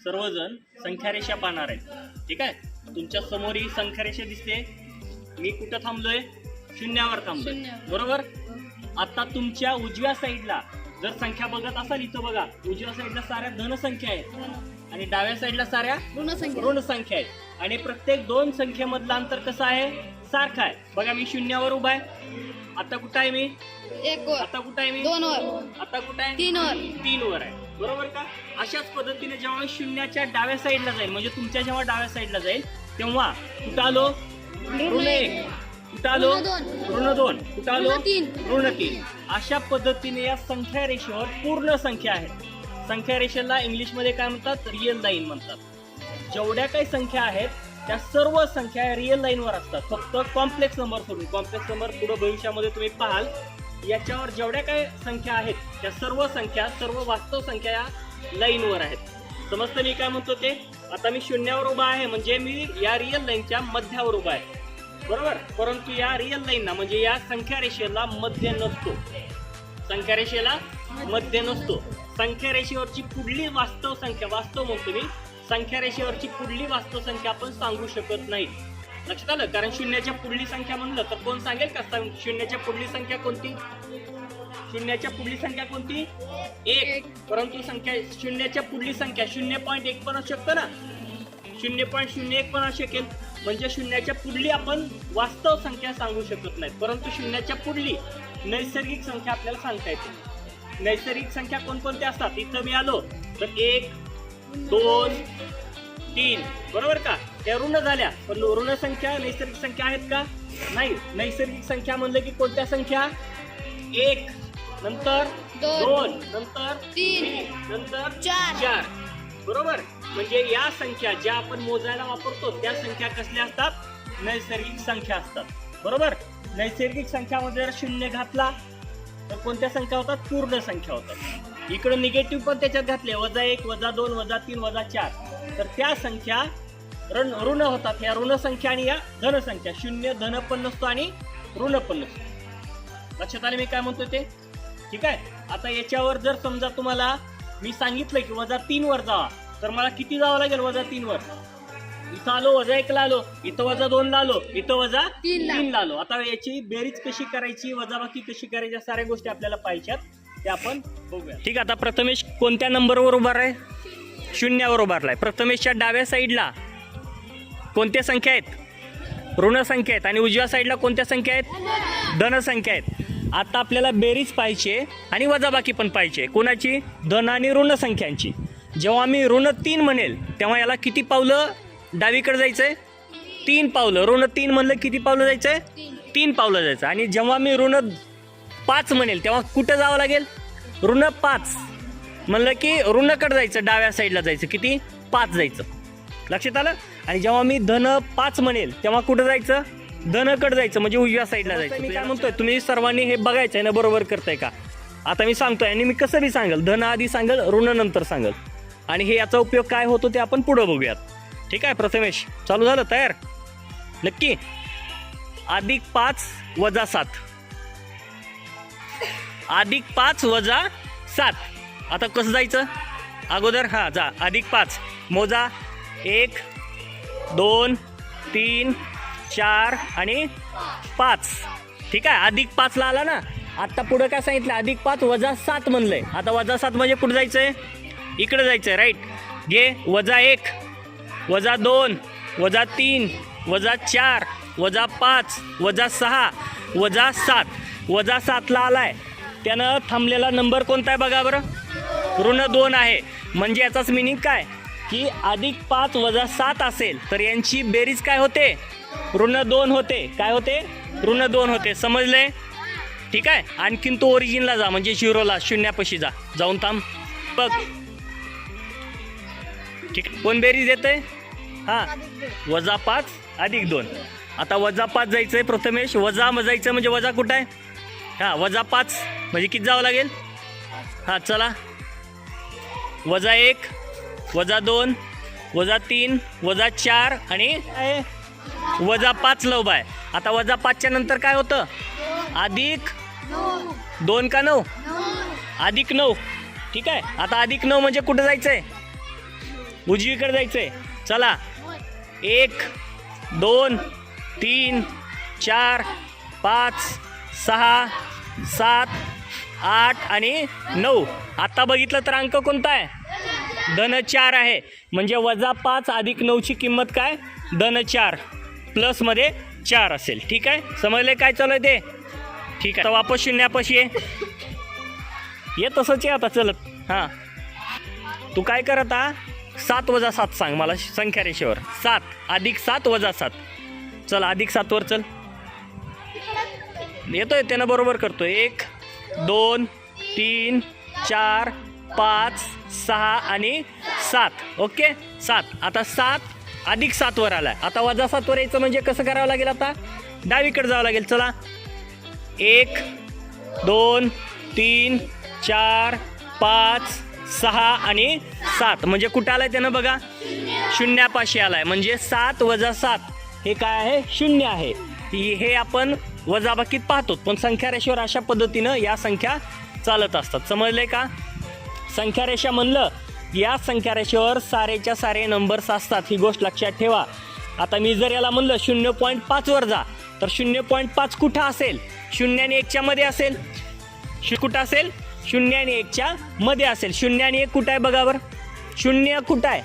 सर्वजण संख्यारेषा पाहणार आहेत. ठीक आहे, तुमच्या समोर ही संख्यारेषा दिसते. मी कुठं थांबलोय? शून्यावर थांबलोय, बरोबर. आता तुमच्या उजव्या साईडला जर संख्या बघत असाल, इथं बघा, उजव्या साईडला साऱ्या धनसंख्या आहेत आणि डाव्या साईडला साऱ्या ऋण संख्या आहेत. आणि प्रत्येक दोन संख्येमधलं अंतर कसं आहे? सारखं आहे. बघा, मी शून्यावर उभा आहे. आता कुठं आहे मी? 1 वर. आता कुठं आहे मी? 2 वर. आता कुठं आहे? 3 वर. 3 वर आहे, बरोबर का. अशाच पद्धतीने जेव्हा मी शून्याच्या डाव्या साईडला जाईल, म्हणजे तुमच्या जेव्हा डाव्या साईडला जाईल तेव्हा कुठं आलो? ऋण 1. कुठं आलो? ऋण 2. कुठं आलो? ऋण 3. अशा पद्धतीने या संख्या रेषेवर पूर्ण संख्या आहेत. संख्या रेषेला इंग्लिशमध्ये काय म्हणतात? रिअल लाईन म्हणतात. जेवढ्या काही संख्या आहेत त्या सर्व संख्या रिअल लाईनवर असतात, फक्त कॉम्प्लेक्स नंबर सोडून. कॉम्प्लेक्स नंबर पुढे भविष्यामध्ये तुम्ही पाहाल. याच्यावर जेवढ्या काही संख्या आहेत त्या सर्व संख्या, सर्व वास्तव संख्या या लाईनवर आहेत. समजतं मी काय म्हणतो ते? आता मी शून्यावर उभा आहे म्हणजे मी या रिअल लाईनच्या मध्यावर उभा आहे, बरोबर. परंतु या रिअल लाईनला म्हणजे या संख्या रेषेला मध्य नसतो. संख्या रेषेला मध्य नसतो. संख्या रेषेवरची पुढली वास्तव संख्या, वास्तव म्हणतो मी, संख्या रेषेवरची पुढली वास्तव संख्या आपण सांगू शकत नाही. लक्षात आलं? कारण शून्याच्या पुढली संख्या म्हणलं तर कोण सांगेल का? शून्याच्या पुढली संख्या कोणती? शून्याच्या पुढली संख्या कोणती? 1. परंतु संख्या शून्याच्या पुढली संख्या 0.1 पण असू शकतं ना, 0.01 पण असू शकेल. म्हणजे शून्याच्या पुढली आपण वास्तव संख्या सांगू शकत नाही, परंतु शून्याच्या पुढली नैसर्गिक संख्या आपल्याला सांगता येते. नैसर्गिक संख्या कोणकोणत्या असतात? इथं मी आलो तर 1, 2, 3, बरोबर का. त्या ऋण झाल्या, पण ऋण संख्या नैसर्गिक संख्या आहेत का? नाही. नैसर्गिक संख्या म्हणलं की कोणत्या संख्या? 1, नंतर 2, नंतर 3, नंतर 4, बरोबर. म्हणजे या संख्या ज्या आपण मोजायला वापरतो त्या संख्या कसल्या असतात? नैसर्गिक संख्या असतात, बरोबर. नैसर्गिक संख्यामध्ये जर शून्य घातला तर कोणत्या संख्या होतात? पूर्ण संख्या होतात. इकडे निगेटिव्ह पण त्याच्यात घातले, -1, -2, -3, -4, तर त्या संख्या ऋण होतात. ह्या ऋण संख्या आणि या धन संख्या. शून्य धन पण नसतो आणि ऋण पण नसतो. लक्षात आले मी काय म्हणतो ते? ठीक आहे. आता याच्यावर जर समजा तुम्हाला मी सांगितलं की -3 वर जावा, तर मला किती जावं लागेल? -3 वर. इथं आलो, -1 ला आलो, इथं -2 ला आलो, इथं -3 ला आलो. आता याची बेरीज कशी करायची, वजाबाकी कशी करायची, या साऱ्या गोष्टी आपल्याला पाहिजेत, ते आपण बघूया. ठीक आहे. आता प्रथमेश कोणत्या नंबरवर उभा आहे? शून्यावर उभारलाय. प्रथमेशच्या डाव्या साईडला कोणत्या संख्या आहेत? ऋण संख्या आहेत. आणि उजव्या साईडला कोणत्या संख्या आहेत? धन संख्या आहेत. आता आपल्याला बेरीज पाहिजे आणि वजाबाकी पण पाहिजे. कोणाची? धन आणि ऋण संख्यांची. जेव्हा मी ऋण 3 म्हणेल तेव्हा याला किती पावलं डावीकडे जायचंय? 3 पावलं. ऋण 3 म्हणलं किती पावलं जायचंय? 3 पावलं जायचं. आणि जेव्हा मी ऋण 5 म्हणेल तेव्हा कुठं जावं लागेल? ऋण 5 म्हणलं की ऋणकडे जायचं, डाव्या साईडला जायचं. किती? 5 जायचं. लक्षात आलं? आणि जेव्हा मी धन 5 म्हणेल तेव्हा कुठं जायचं? धनकडे जायचं, म्हणजे उजव्या साईडला जायचं. मी काय म्हणतोय, तुम्ही सर्वांनी हे बघायचं आहे ना, बरोबर करताय का? आता मी सांगतोय आणि मी कसं बी सांगेल, धन आधी सांगेल, ऋण नंतर सांगेल. आणि हे याचा उपयोग काय होतो ते आपण पुढे बघूयात. ठीक आहे. प्रथमेश चालू झालं? तयार? नक्की. +5 - 7. +5 - 7. आता कसं जायचं? अगोदर जा. +5 मोजा. 1, 2, 3, 4 आणि 5. ठीक आहे. +5 ला आला ना. आता पुढे काय सांगितलं? +5 - 7 म्हणलंय. आता -7 म्हणजे कुठे जायचंय? इकडे जायचंय, राईट. घे. -1 - 2 - 3 - 4 - 5 - 6 - 7. -7 ला आलाय. त्यानं थांबलेला नंबर कोणता आहे बघा बरं? ऋण 2 आहे. म्हणजे याचाच मिनिंग काय? की +5 - 7 असेल तर यांची बेरीज काय होते? ऋण 2 होते. काय होते? ऋण 2 होते. समजले? ठीक आहे. आणखीन तो ओरिजिनला जा, म्हणजे 0ला, शून्यापाशी जा. जाऊन थांब बघ. ठीक आहे. कोण बेरीज येते? हां, -5 + 2. आता -5 जायचंय प्रथमेश. वजा जायचं म्हणजे वजा कुठं आहे? हां, -5 म्हणजे किती जावं लागेल? हां, चला. -1 - 2 - 3 - 4 आणि -5 ला उभा आहे. आता -5 च्या नंतर काय होतं? +2 का 9? +9. ठीक आहे. आता +9 म्हणजे कुठं जायचंय? उजवीकडे जायचंय. चला 1 2 3 4 5 6 7 8 आणि 9. आता बघितलं तर अंक कोणता आहे? धन 4 आहे. म्हणजे -5 अधिक 9ची किंमत काय? धन 4 प्लसमध्ये 4 असेल. ठीक आहे, समजले काय चालू आहे ते? ठीक आहे, आता वापस शून्यापाशी ये तसंच आहे आता चलत. हां, तू काय कर आता? 7 - 7 सांग मला संख्या रेषेवर. 7 अधिक 7 वजा 7. चल अधिक 7 वर चल. येतोय त्यानं बरोबर करतोय. 1 2 3 4 5 6 आणि 7. ओके 7. आता 7 अधिक 7 वर आलाय. आता वजा 7 वर यायचं म्हणजे कसं करावं लागेल? आता डावीकडे जावं लागेल. चला 1 2 3 4 5 6 आणि 7. म्हणजे कुठं आलाय त्यानं बघा? शून्यापाशी आलाय. म्हणजे 7 वजा 7 हे काय आहे? 0 आहे. हे आपण वजाबाकीत पाहतो, पण संख्या रेषेवर अशा पद्धतीनं या संख्या चालत असतात. समजले का? संख्या रेषा म्हणलं, या संख्या रेषेवर सारेच्या सारे नंबर्स असतात, ही गोष्ट लक्षात ठेवा. आता मी जर याला म्हणलं 0.5 वर जा, तर 0.5 कुठं असेल? 0 आणि 1च्या मध्ये असेल. कुठं असेल? 0 आणि 1च्या मध्ये असेल. 0 आणि 1 कुठं आहे बघा बरं? 0 कुठं आहे?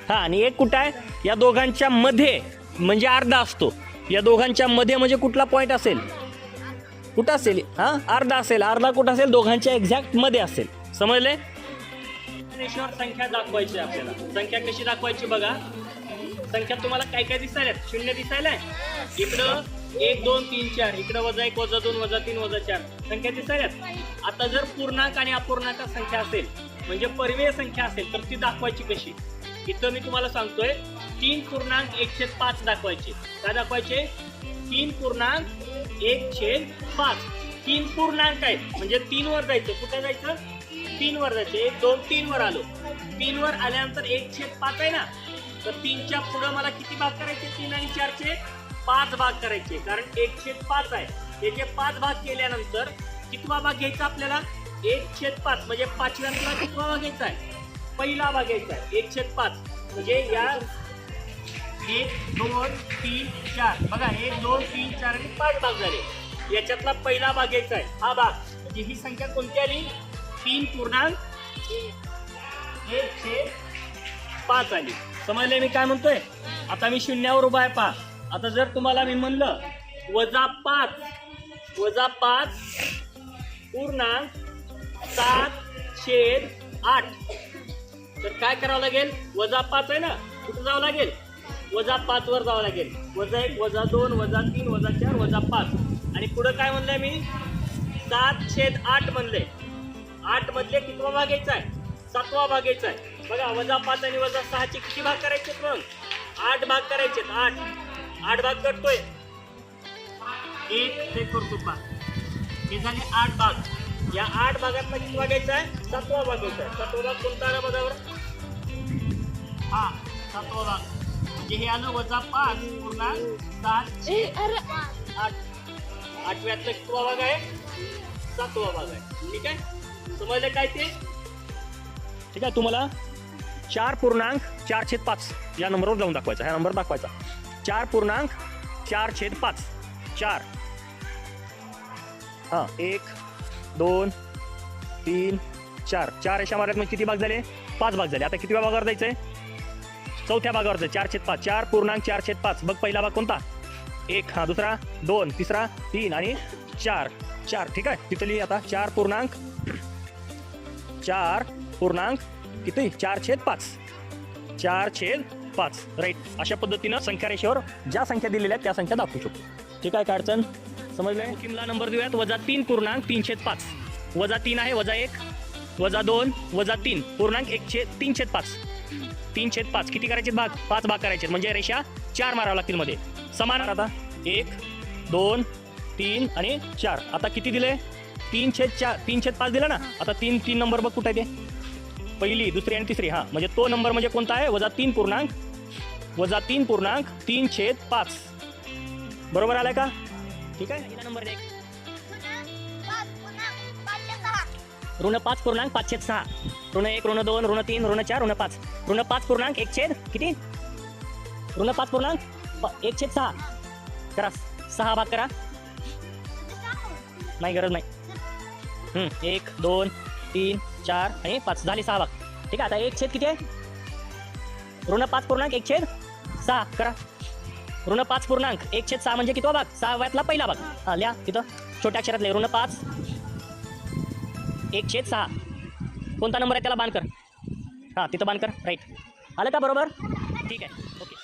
हां, आणि 1 कुठं आहे? या दोघांच्या मध्ये म्हणजे अर्धा असतो. या दोघांच्या मध्ये म्हणजे कुठला पॉईंट असेल? कुठं असेल? हां, अर्धा असेल. अर्धा कुठं असेल? दोघांच्या एक्झॅक्ट मध्ये असेल. समजले? रेषेवर संख्या दाखवायची आपल्याला. संख्या कशी दाखवायची बघा. संख्या तुम्हाला काय काय दिसायला? 0 दिसायला. इकडं 1 2 3 4, इकडं -1 -2 -3 -4 संख्या दिसायला. आता जर पूर्णांक आणि अपूर्णांक संख्या असेल, म्हणजे परिमेय संख्या असेल, तर ती दाखवायची कशी? इथं मी तुम्हाला सांगतोय 3.1/5 दाखवायचे. काय दाखवायचे? 3.1/5. 3 पूर्णांक आहेत म्हणजे 3 वर जायचं. कुठे जायचं? 3 वर जायचं. 1 2 3 वर आलो. 3 वर आल्यानंतर 1/5 आहे ना, तर 3च्या पुढं मला किती भाग करायचे? 3 आणि 4चे 5 भाग करायचे, कारण 1/5 आहे. याचे 5 भाग केल्यानंतर कितवा भाग घ्यायचा आपल्याला? 1/5. म्हणजे 5व्यातला कितवा भाग घ्यायचा आहे? पहिला भाग घ्यायचा आहे. 1/5 म्हणजे या 1 2 3 4 बघा, 1 2 3 4 आणि 5 भाग झाले. याच्यातला पहिला भाग घ्यायचा आहे, हा भाग. म्हणजे ही संख्या कोणती आली? 3.1/5 आली. समजले मी काय म्हणतोय? आता मी शून्यावर उभा आहे पहा. आता जर तुम्हाला मी म्हणलं -5 -7/8, तर काय करावं लागेल? -5 आहे ना, कुठं जावं लागेल? -5 वर जावं लागेल. -1 -2 -3 -4 -5 आणि पुढं काय म्हणलंय मी? 7/8 म्हणलंय. 8 मधले कितवा भाग घ्यायचा आहे? 7वा भाग घ्यायचा आहे. बघा, -5 आणि -6चे किती भाग करायचे? मग 8 भाग करायचे. 8 भाग करतोय. 1 ते करतो पहा. हे झाले 8 भाग. या 8 भागातला किती भाग घ्यायचा आहे? 7वा भाग घ्यायचा आहे. 7वा भाग कोणता आला बघा बरं? हा, 7वा भाग. म्हणजे हे आलं -5.7/8. 8व्यातला कितवा भाग आहे? 7वा भाग आहे. ठीक आहे, समजलं काय ते? ठीक आहे, तुम्हाला 4.4/5 या नंबरवर जाऊन दाखवायचा. ह्या नंबर दाखवायचा 4.4/5. 4 हां, 1 2 3 4. 4 रेषा मारल्यात म्हणजे किती भाग झाले? 5 भाग झाले. आता किती भागावर जायचंय? चौथ्या भागावर जायचं. 4/5. 4.4/5. बघ, पहिला भाग कोणता? 1. हा, दुसरा 2, तिसरा 3 आणि 4. ठीक आहे, तिथं लिही आता 4.4 किती? 4/5. 4/5. राईट. अशा पद्धतीनं संख्या रेषेवर ज्या संख्या दिलेल्या आहेत त्या संख्या दाखवू शकतो. ठीक आहे, काय अडचण? समजलंय? किमला नंबर देऊयात. -3.3/5. -3 आहे, -1 -2 -3 पूर्णांक 3/5. 3/5 किती करायचे भाग? 5 भाग करायचे. म्हणजे रेषा 4 मारावं लागतील मध्ये. समान. आता 1 2 3 आणि 4. आता किती दिले? 3/4 3/5 दिला ना. आता 3 नंबर बघ कुठे आहे ते? पहिली, दुसरी आणि तिसरी. हा, म्हणजे तो नंबर म्हणजे कोणता आहे? -3.3/5. बरोबर आलाय का? ठीक आहे, नंबर 1 ऋण 5,5/6 ऋण 1 ऋण 2 ऋण 3 ऋण 4 ऋण 5 ऋण 5,1 किती ऋण 5,1/6 करा 6 भाग करा नाही गरज नाही 1 2 3 4 आणि 5 झाले 6 भाग ठीक आहे आता 1 किती आहे ऋण 5,1/6 करा ऋण 5,1/6 म्हणजे किती भाग 6व्यातला पहिला भाग हा लिहा तिथं छोट्या अक्षरात लिहा ऋण 5/1/6 कोणता नंबर आहे त्याला बांध कर हां तिथं बांध कर राईट आलं का बरोबर ठीक आहे ओके